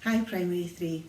Hi Primary 3.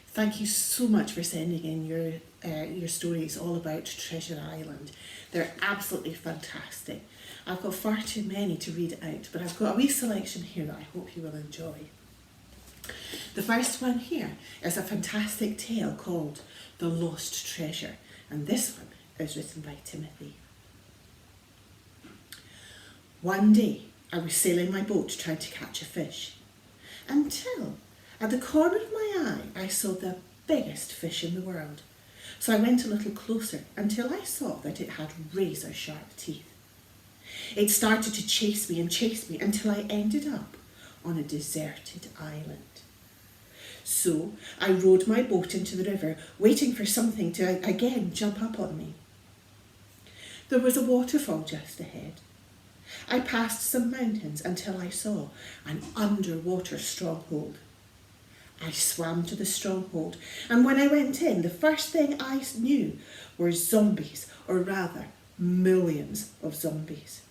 Thank you so much for sending in your stories all about Treasure Island. They're absolutely fantastic. I've got far too many to read out, but I've got a wee selection here that I hope you will enjoy. The first one here is a fantastic tale called The Lost Treasure, and this one is written by Timothy. One day I was sailing my boat trying to catch a fish, until at the corner of my eye I saw the biggest fish in the world. So I went a little closer until I saw that it had razor sharp teeth. It started to chase me until I ended up on a deserted island. So I rowed my boat into the river, waiting for something to again jump up on me. There was a waterfall just ahead. I passed some mountains until I saw an underwater stronghold. I swam to the stronghold, and when I went in, the first thing I knew were zombies, or rather, millions of zombies.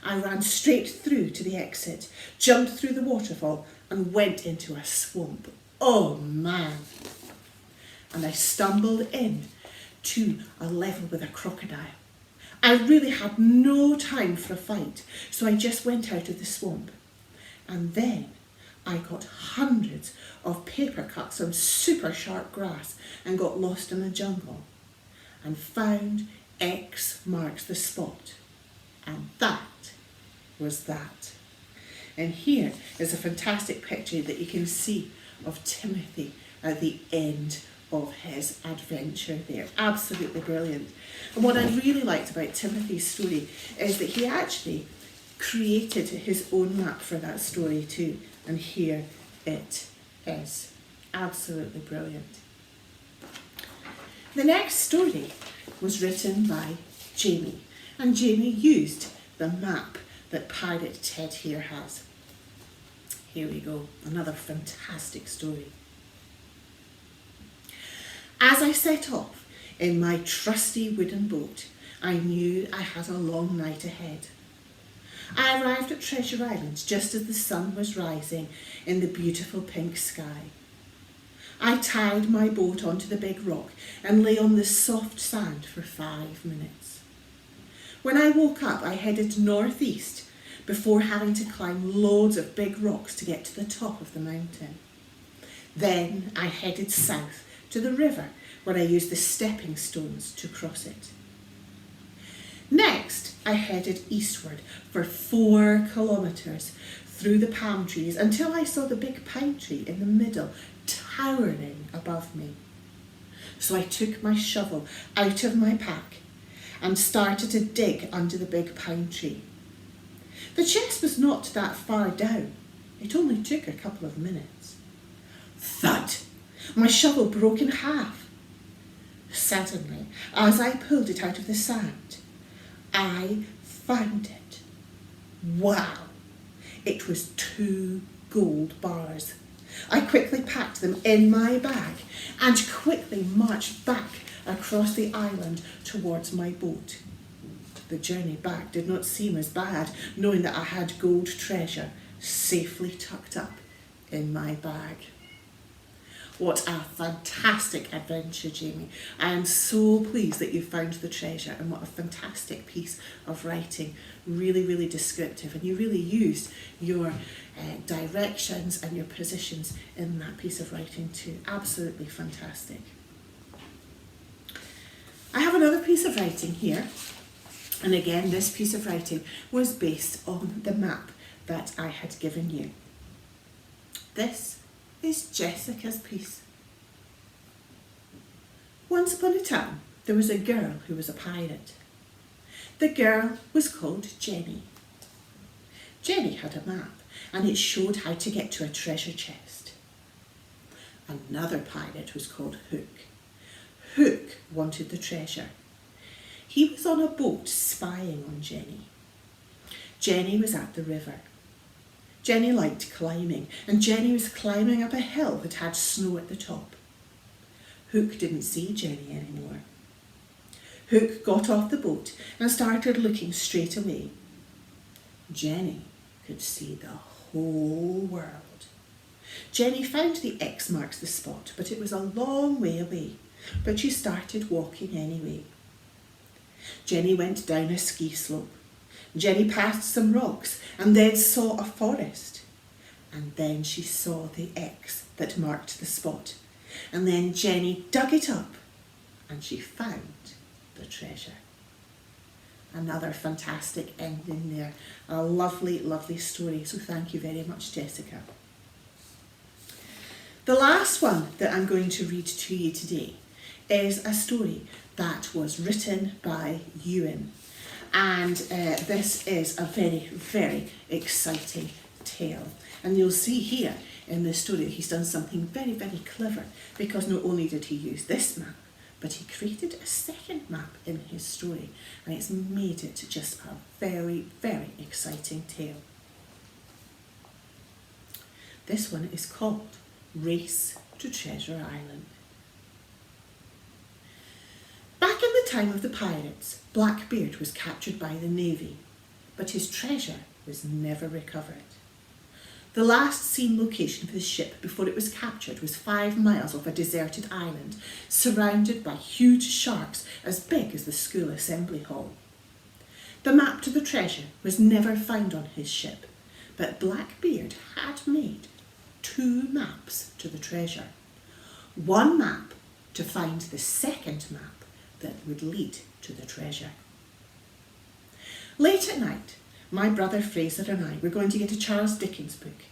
I ran straight through to the exit, jumped through the waterfall, and went into a swamp. Oh man! And I stumbled in to a level with a crocodile. I really had no time for a fight, so I just went out of the swamp. And then I got hundreds of paper cuts on super sharp grass and got lost in the jungle and found X marks the spot. And that was that. And here is a fantastic picture that you can see of Timothy at the end of his adventure there. Absolutely brilliant. And what I really liked about Timothy's story is that he actually created his own map for that story too. And here it is. Absolutely brilliant. The next story was written by Jamie, and Jamie used the map that Pirate Ted here has. Here we go, another fantastic story. As I set off in my trusty wooden boat, I knew I had a long night ahead. I arrived at Treasure Island just as the sun was rising in the beautiful pink sky. I tied my boat onto the big rock and lay on the soft sand for 5 minutes. When I woke up, I headed northeast before having to climb loads of big rocks to get to the top of the mountain. Then I headed south to the river where I used the stepping stones to cross it. Next, I headed eastward for 4 kilometres through the palm trees until I saw the big pine tree in the middle towering above me. So I took my shovel out of my pack and started to dig under the big pine tree. The chest was not that far down. It only took a couple of minutes. Thud! My shovel broke in half. Suddenly, as I pulled it out of the sand, I found it. Wow! It was 2 gold bars. I quickly packed them in my bag and quickly marched back across the island towards my boat. The journey back did not seem as bad, knowing that I had gold treasure safely tucked up in my bag. What a fantastic adventure, Jamie. I am so pleased that you found the treasure, and what a fantastic piece of writing. Really, really descriptive, and you really used your directions and your positions in that piece of writing too. Absolutely fantastic. I have another piece of writing here, and again this piece of writing was based on the map that I had given you. This is Jessica's piece. Once upon a time, there was a girl who was a pirate. The girl was called Jenny. Jenny had a map, and it showed how to get to a treasure chest. Another pirate was called Hook. Hook wanted the treasure. He was on a boat spying on Jenny. Jenny was at the river. Jenny liked climbing, and Jenny was climbing up a hill that had snow at the top. Hook didn't see Jenny anymore. Hook got off the boat and started looking straight away. Jenny could see the whole world. Jenny found the X marks the spot, but it was a long way away. But she started walking anyway. Jenny went down a ski slope. Jenny passed some rocks and then saw a forest. And then she saw the X that marked the spot. And then Jenny dug it up and she found the treasure. Another fantastic ending there. A lovely, lovely story. So thank you very much, Jessica. The last one that I'm going to read to you today is a story that was written by Ewan. And this is a very, very exciting tale. And you'll see here in this story that he's done something very, very clever, because not only did he use this map, but he created a second map in his story, and it's made it just a very, very exciting tale. This one is called Race to Treasure Island. Back in the time of the pirates, Blackbeard was captured by the Navy, but his treasure was never recovered. The last seen location of his ship before it was captured was 5 miles off a deserted island, surrounded by huge sharks as big as the school assembly hall. The map to the treasure was never found on his ship, but Blackbeard had made 2 maps to the treasure. One map to find the second map that would lead to the treasure. Late at night, my brother Fraser and I were going to get a Charles Dickens book,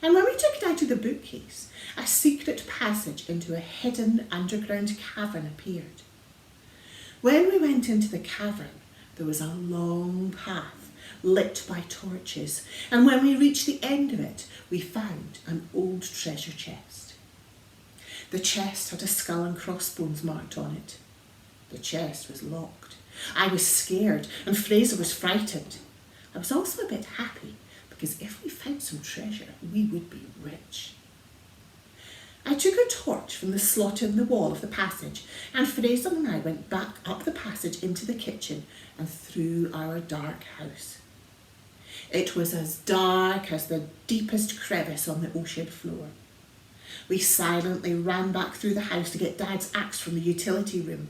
and when we took it out of the bookcase, a secret passage into a hidden underground cavern appeared. When we went into the cavern, there was a long path lit by torches, and when we reached the end of it, we found an old treasure chest. The chest had a skull and crossbones marked on it. The chest was locked. I was scared and Fraser was frightened. I was also a bit happy, because if we found some treasure, we would be rich. I took a torch from the slot in the wall of the passage, and Fraser and I went back up the passage into the kitchen and through our dark house. It was as dark as the deepest crevice on the ocean floor. We silently ran back through the house to get Dad's axe from the utility room.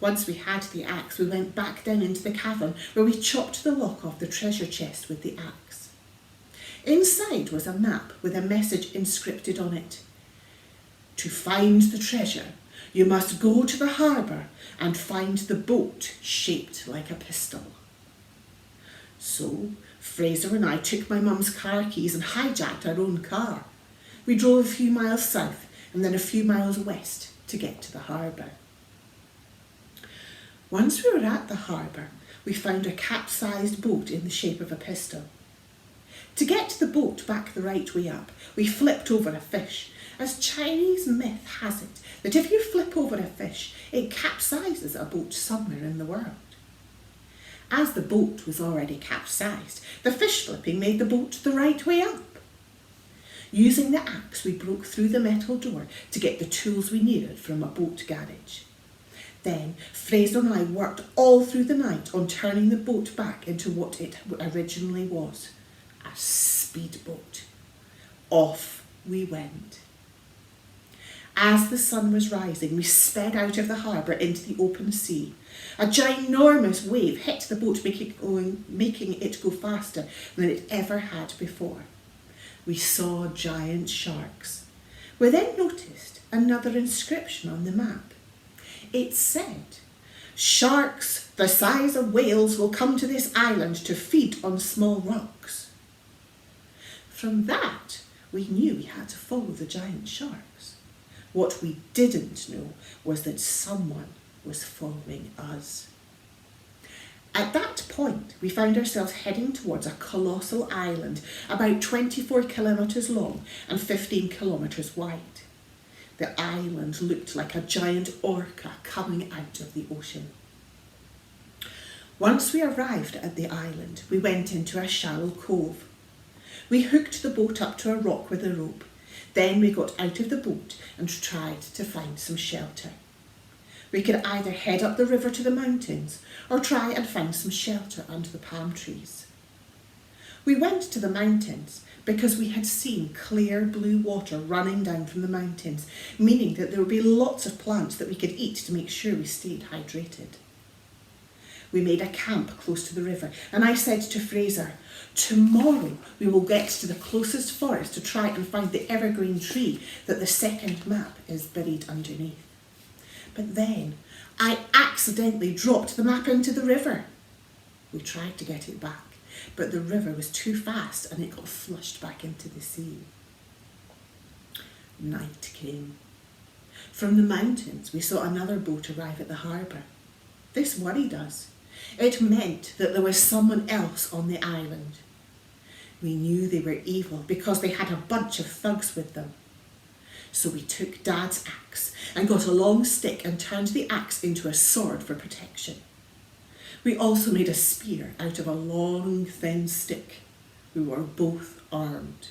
Once we had the axe, we went back down into the cavern, where we chopped the lock off the treasure chest with the axe. Inside was a map with a message inscripted on it. To find the treasure, you must go to the harbour and find the boat shaped like a pistol. So Fraser and I took my mum's car keys and hijacked our own car. We drove a few miles south and then a few miles west to get to the harbour. Once we were at the harbour, we found a capsized boat in the shape of a pistol. To get the boat back the right way up, we flipped over a fish, as Chinese myth has it that if you flip over a fish, it capsizes a boat somewhere in the world. As the boat was already capsized, the fish flipping made the boat the right way up. Using the axe, we broke through the metal door to get the tools we needed from a boat garage. Then Fraser and I worked all through the night on turning the boat back into what it originally was, a speedboat. Off we went. As the sun was rising, we sped out of the harbour into the open sea. A ginormous wave hit the boat, making it go faster than it ever had before. We saw giant sharks. We then noticed another inscription on the map. It said, "Sharks the size of whales will come to this island to feed on small rocks." From that, we knew we had to follow the giant sharks. What we didn't know was that someone was following us. At that point, we found ourselves heading towards a colossal island about 24 kilometres long and 15 kilometres wide. The island looked like a giant orca coming out of the ocean. Once we arrived at the island, we went into a shallow cove. We hooked the boat up to a rock with a rope. Then we got out of the boat and tried to find some shelter. We could either head up the river to the mountains or try and find some shelter under the palm trees. We went to the mountains because we had seen clear blue water running down from the mountains, meaning that there would be lots of plants that we could eat to make sure we stayed hydrated. We made a camp close to the river, and I said to Fraser, tomorrow we will get to the closest forest to try and find the evergreen tree that the second map is buried underneath. But then I accidentally dropped the map into the river. We tried to get it back, but the river was too fast and it got flushed back into the sea. Night came. From the mountains we saw another boat arrive at the harbour. This worried us. It meant that there was someone else on the island. We knew they were evil because they had a bunch of thugs with them. So we took Dad's axe and got a long stick and turned the axe into a sword for protection. We also made a spear out of a long, thin stick. We were both armed.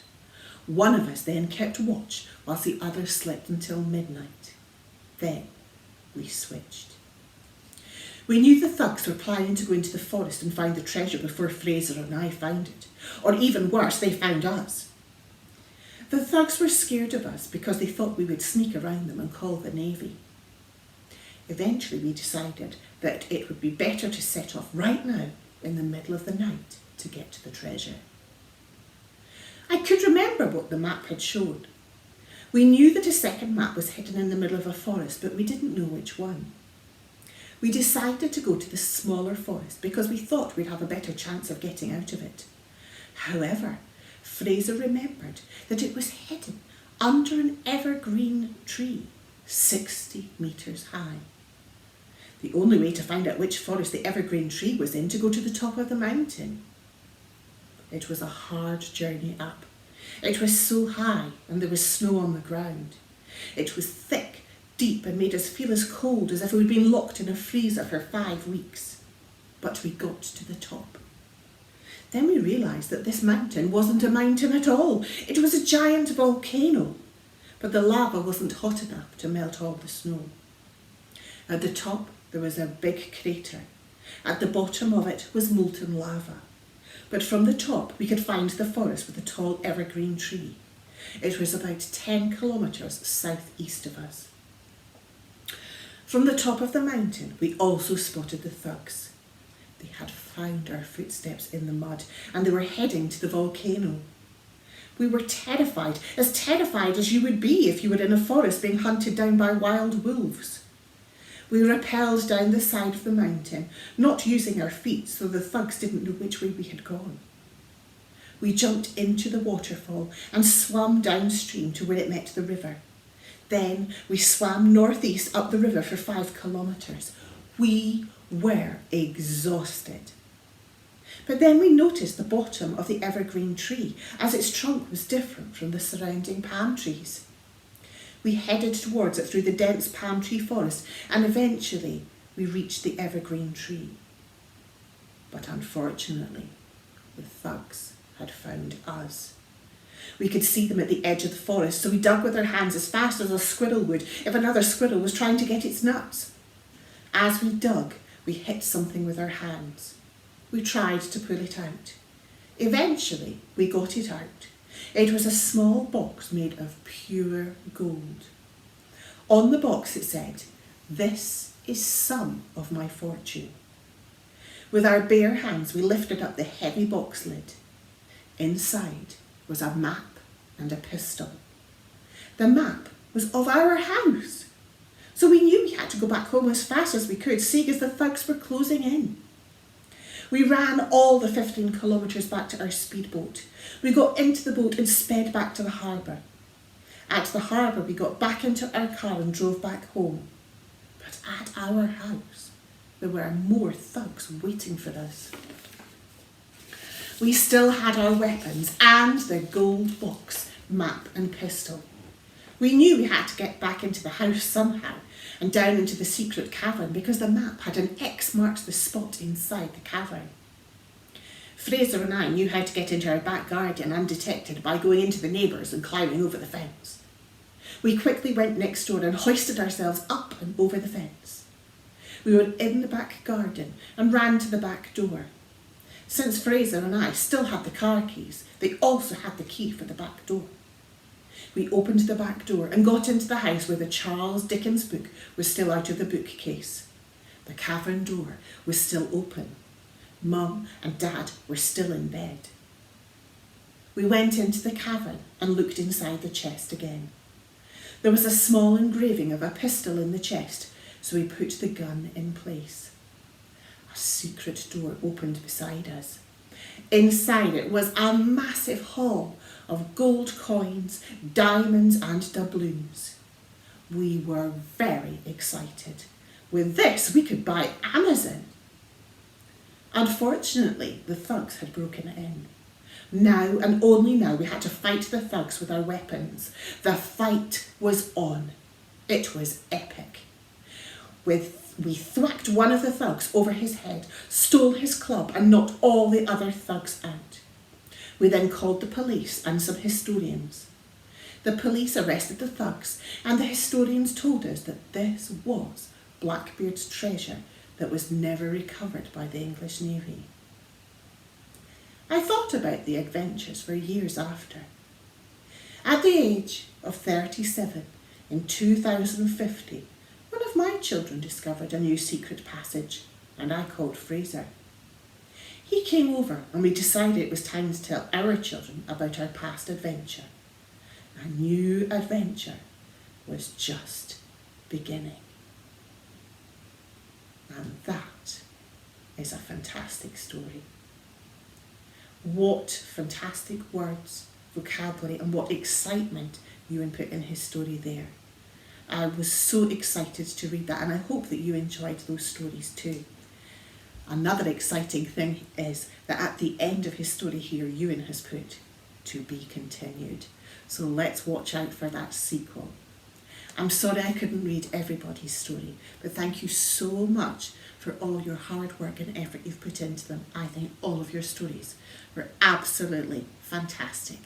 One of us then kept watch whilst the other slept until midnight. Then we switched. We knew the thugs were planning to go into the forest and find the treasure before Fraser and I found it. Or even worse, they found us. The thugs were scared of us because they thought we would sneak around them and call the Navy. Eventually we decided that it would be better to set off right now in the middle of the night to get to the treasure. I could remember what the map had shown. We knew that a second map was hidden in the middle of a forest, but we didn't know which one. We decided to go to the smaller forest because we thought we'd have a better chance of getting out of it. However, Fraser remembered that it was hidden under an evergreen tree, 60 metres high. The only way to find out which forest the evergreen tree was in to go to the top of the mountain. It was a hard journey up. It was so high and there was snow on the ground. It was thick, deep and made us feel as cold as if we'd been locked in a freezer for 5 weeks. But we got to the top. Then we realised that this mountain wasn't a mountain at all. It was a giant volcano. But the lava wasn't hot enough to melt all the snow. At the top there was a big crater. At the bottom of it was molten lava. But from the top we could find the forest with a tall evergreen tree. It was about 10 kilometres southeast of us. From the top of the mountain we also spotted the thugs. They had found our footsteps in the mud and they were heading to the volcano. We were terrified as you would be if you were in a forest being hunted down by wild wolves. We rappelled down the side of the mountain, not using our feet so the thugs didn't know which way we had gone. We jumped into the waterfall and swam downstream to where it met the river. Then we swam northeast up the river for 5 kilometres. We were exhausted. But then we noticed the bottom of the evergreen tree as its trunk was different from the surrounding palm trees. We headed towards it through the dense palm tree forest and eventually we reached the evergreen tree. But unfortunately, the thugs had found us. We could see them at the edge of the forest, so we dug with our hands as fast as a squirrel would if another squirrel was trying to get its nuts. As we dug, we hit something with our hands. We tried to pull it out. Eventually, we got it out. It was a small box made of pure gold. On the box it said, "This is some of my fortune." With our bare hands we lifted up the heavy box lid. Inside was a map and a pistol. The map was of our house. So we knew we had to go back home as fast as we could, seeing as the thugs were closing in. We ran all the 15 kilometres back to our speedboat. We got into the boat and sped back to the harbour. At the harbour we got back into our car and drove back home. But at our house there were more thugs waiting for us. We still had our weapons and the gold box, map and pistol. We knew we had to get back into the house somehow and down into the secret cavern because the map had an X marks the spot inside the cavern. Fraser and I knew how to get into our back garden undetected by going into the neighbours and climbing over the fence. We quickly went next door and hoisted ourselves up and over the fence. We were in the back garden and ran to the back door. Since Fraser and I still had the car keys, they also had the key for the back door. We opened the back door and got into the house where the Charles Dickens book was still out of the bookcase. The cavern door was still open. Mum and Dad were still in bed. We went into the cavern and looked inside the chest again. There was a small engraving of a pistol in the chest, so we put the gun in place. A secret door opened beside us. Inside it was a massive hall of gold coins, diamonds and doubloons. We were very excited. With this, we could buy Amazon. Unfortunately, the thugs had broken in. Now and only now we had to fight the thugs with our weapons. The fight was on. It was epic. We thwacked one of the thugs over his head, stole his club and knocked all the other thugs out. We then called the police and some historians. The police arrested the thugs and the historians told us that this was Blackbeard's treasure that was never recovered by the English Navy. I thought about the adventures for years after. At the age of 37, in 2050, one of my children discovered a new secret passage, and I called Fraser. He came over and we decided it was time to tell our children about our past adventure. A new adventure was just beginning. And that is a fantastic story. What fantastic words, vocabulary, and what excitement Ewan put in his story there. I was so excited to read that, and I hope that you enjoyed those stories too. Another exciting thing is that at the end of his story here, Ewan has put, "to be continued." So let's watch out for that sequel. I'm sorry I couldn't read everybody's story, but thank you so much for all your hard work and effort you've put into them. I think all of your stories were absolutely fantastic.